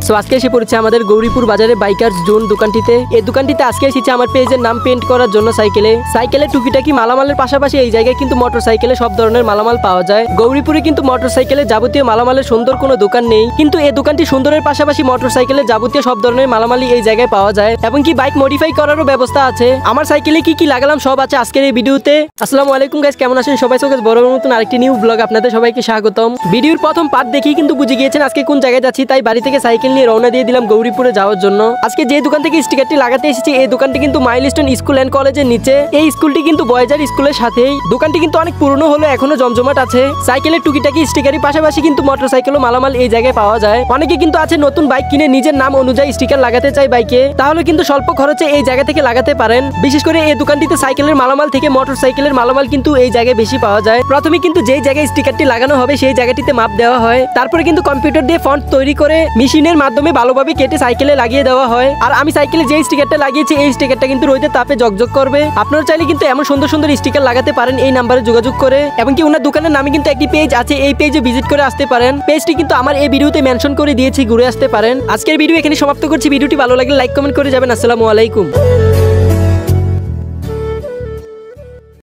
So আজকে এসে পড়েছে আমাদের গৌরীপুর বাজারে বাইকার্স জোন দোকানটিতে। এই দোকানটিতে আজকে এসেছে আমার পেজের নাম পেন্ট করার জন্য সাইকেলের টুকিটাকি মালামালের পাশাপাশি এই জায়গায় কিন্তু মোটরসাইকেলে সব ধরনের মালামাল পাওয়া যায়। গৌরীপুরে কিন্তু মোটরসাইকেলের যাবতীয় মালামালের সুন্দর কোনো দোকান নেই, কিন্তু এই দোকানটি সুন্দরের পাশাপাশি মোটরসাইকেলের যাবতীয় সব ধরনের মালামালই এই জায়গায় পাওয়া যায় এবং কি বাইক মডিফাই করারও ব্যবস্থা আছে। আমার সাইকেলে কি কি লাগালাম সব আছে আজকের এই ভিডিওতে। আসসালামু আলাইকুম গাইস, কেমন আছেন সবাই? সো গাইস বড় মতন আরেকটি নিউ ব্লগ আপনাদের সবাইকে স্বাগতম। ভিডিওর প্রথম পার্ট দেখেই কিন্তু বুঝে গিয়েছেন আজকে কোন জায়গায় যাচ্ছি, তাই বাড়ি থেকে সাইকেল নিয়ে রওনা দিয়ে দিলাম গৌরীপুরে যাওয়ার জন্য। আজকে যে দোকান থেকে স্টিকারটি লাগাতে এসেছি এই দোকানটি কিন্তু মাইলস্টোন স্কুল এন্ড কলেজের নিচে। এই স্কুলটি কিন্তু বয়েজার স্কুলের সাথেই। দোকানটি কিন্তু অনেক পুরনো হলো এখনো জমজমাট আছে। সাইকেলের টুকিটাকি স্টিকারের পাশাপাশি কিন্তু মোটরসাইকেল ও মালামাল এই জায়গায় পাওয়া যায়। অনেকে কিন্তু আছে নতুন বাইক কিনে নিজের নাম অনুযায়ী স্টিকার লাগাতে চায় বাইকে, তাহলে কিন্তু স্বল্প খরচে এই জায়গা থেকে লাগাতে পারেন। বিশেষ করে এই দোকানটিতে সাইকেলের মালামাল থেকে মোটরসাইকেলের মালামাল কিন্তু এই জায়গায় বেশি পাওয়া যায়। প্রথমে কিন্তু যেই জায়গায় স্টিকারটি লাগানো হবে সেই জায়গাটিতে মাপ দেওয়া হয়, তারপরে কিন্তু কম্পিউটার দিয়ে ফন্ট তৈরি করে মেশিনের মাধ্যমে ভালোভাবে কেটে সাইকেলে লাগিয়ে দেওয়া হয়। আর আমি সাইকেলে যে স্টিকারটা লাগিয়েছি এই স্টিকারটা কিন্তু রোদের তাপে জকজক করবে। আপনারা চাইলে কিন্তু এমন সুন্দর সুন্দর স্টিকার লাগাতে পারেন এই নাম্বারে যোগাযোগ করে, এবং কি ওনার দোকানের নামে কিন্তু একটি পেজ আছে, এই পেজে ভিজিট করে আসতে পারেন। পেজটি কিন্তু আমার এই ভিডিওতে মেনশন করে দিয়েছি, ঘুরে আসতে পারেন। আজকের ভিডিও এখানে সমাপ্ত করছি। ভিডিওটি ভালো লাগলে লাইক কমেন্ট করে যাবেন। আসসালামু আলাইকুম।